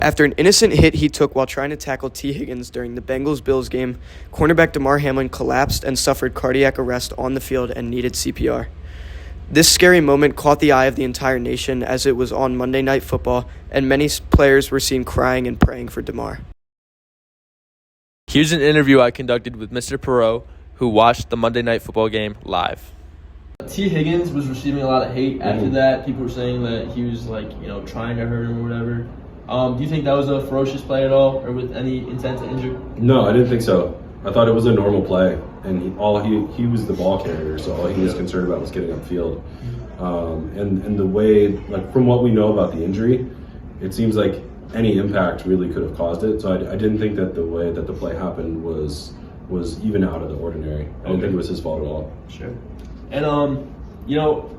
After an innocent hit he took while trying to tackle T. Higgins during the Bengals-Bills game, cornerback Damar Hamlin collapsed and suffered cardiac arrest on the field and needed CPR. This scary moment caught the eye of the entire nation as it was on Monday Night Football, and many players were seen crying and praying for Damar. Here's an interview I conducted with Mr. Perot, who watched the Monday Night Football game live. T. Higgins was receiving a lot of hate after that. People were saying that he was trying to hurt him or whatever. Do you think that was a ferocious play at all, or with any intent to injure? No, I didn't think so. I thought it was a normal play, and he was the ball carrier, so all he was concerned about was getting upfield. And the way, from what we know about the injury, it seems like any impact really could have caused it. So I didn't think that the way that the play happened was even out of the ordinary. I didn't think it was his fault at all. Sure. And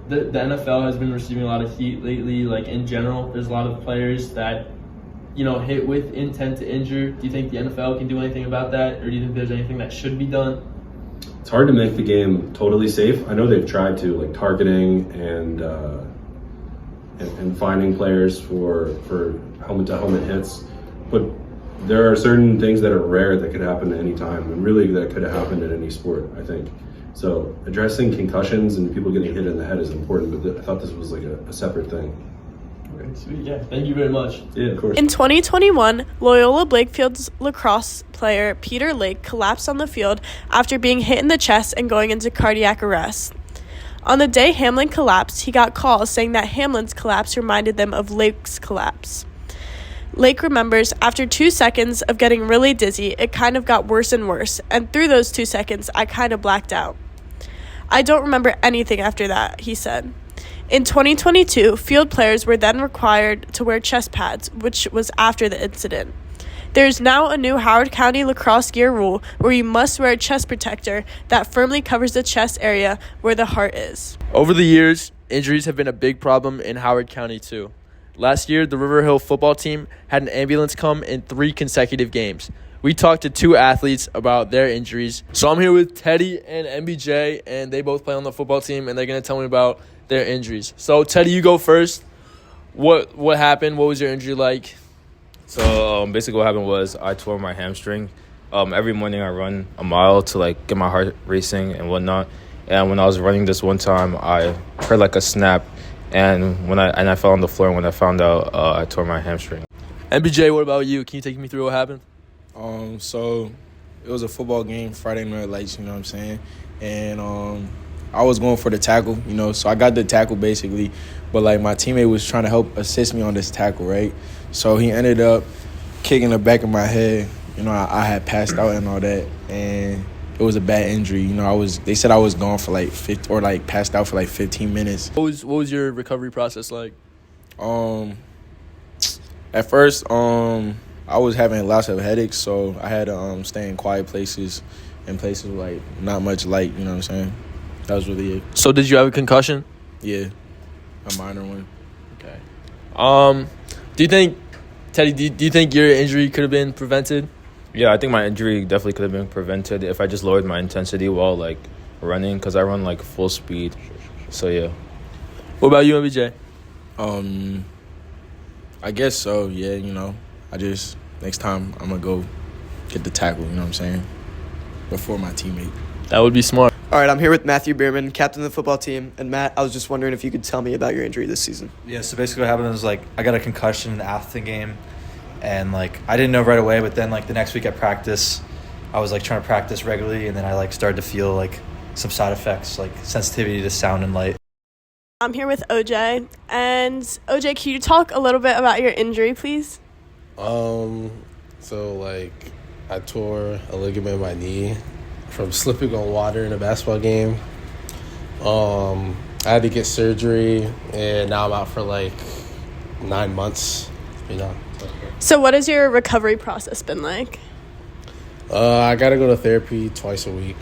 the NFL has been receiving a lot of heat lately. In general, there's a lot of players that hit with intent to injure. Do you think the NFL can do anything about that, or do you think there's anything that should be done? It's hard to make the game totally safe. I know they've tried to, targeting and finding players for helmet-to-helmet hits, but there are certain things that are rare that could happen at any time, and really that could have happened in any sport, I think. So addressing concussions and people getting hit in the head is important, but I thought this was a separate thing. Okay, sweet. Yeah, thank you very much. Yeah, of course. In 2021, Loyola Blakefield's lacrosse player Peter Lake collapsed on the field after being hit in the chest and going into cardiac arrest. On the day Hamlin collapsed, he got calls saying that Hamlin's collapse reminded them of Lake's collapse. Lake remembers, after 2 seconds of getting really dizzy, it kind of got worse and worse, and through those 2 seconds, I kind of blacked out. I don't remember anything after that, he said. In 2022, field players were then required to wear chest pads, which was after the incident. There is now a new Howard County lacrosse gear rule where you must wear a chest protector that firmly covers the chest area where the heart is. Over the years, injuries have been a big problem in Howard County too. Last year, the River Hill football team had an ambulance come in 3 consecutive games. We talked to 2 athletes about their injuries. So I'm here with Teddy and MBJ, and they both play on the football team, and they're going to tell me about their injuries. So, Teddy, you go first. What happened? What was your injury like? So, basically what happened was I tore my hamstring. Every morning I run a mile to, get my heart racing and whatnot. And when I was running this one time, I heard, a snap. And I fell on the floor, and when I found out, I tore my hamstring. MBJ, what about you? Can you take me through what happened? So it was a football game, Friday Night Lights, you know what I'm saying? And I was going for the tackle, so I got the tackle basically. But, my teammate was trying to help assist me on this tackle, right? So he ended up kicking the back of my head. I had passed out and all that, and it was a bad injury. They said I was gone for passed out for 15 minutes. What was your recovery process like? At first, I was having lots of headaches, so I had to stay in quiet places and places with not much light, you know what I'm saying? That was really it. So did you have a concussion? Yeah, a minor one. Okay. Do you think, Teddy, do you think your injury could have been prevented? Yeah, I think my injury definitely could have been prevented if I just lowered my intensity while, running, because I run, full speed. So, yeah. What about you, MBJ? I guess so, yeah, next time I'm going to go get the tackle, you know what I'm saying, before my teammate. That would be smart. All right, I'm here with Matthew Bierman, captain of the football team. And Matt, I was just wondering if you could tell me about your injury this season. Yeah, so basically what happened was, I got a concussion in the Atherton game. And, I didn't know right away, but then, the next week at practice, I was, trying to practice regularly. And then I, started to feel, some side effects, sensitivity to sound and light. I'm here with OJ. And, OJ, can you talk a little bit about your injury, please? I tore a ligament in my knee from slipping on water in a basketball game. I had to get surgery, and now I'm out for 9 months, So what has your recovery process been like? I got to go to therapy twice a week.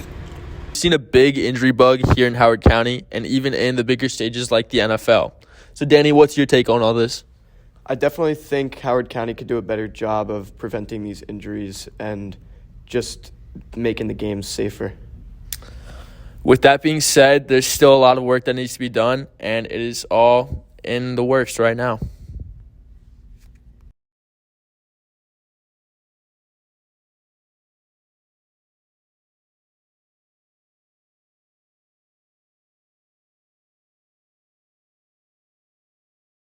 We've seen a big injury bug here in Howard County and even in the bigger stages like the NFL. So, Danny, what's your take on all this? I definitely think Howard County could do a better job of preventing these injuries and just making the games safer. With that being said, there's still a lot of work that needs to be done, and it is all in the works right now.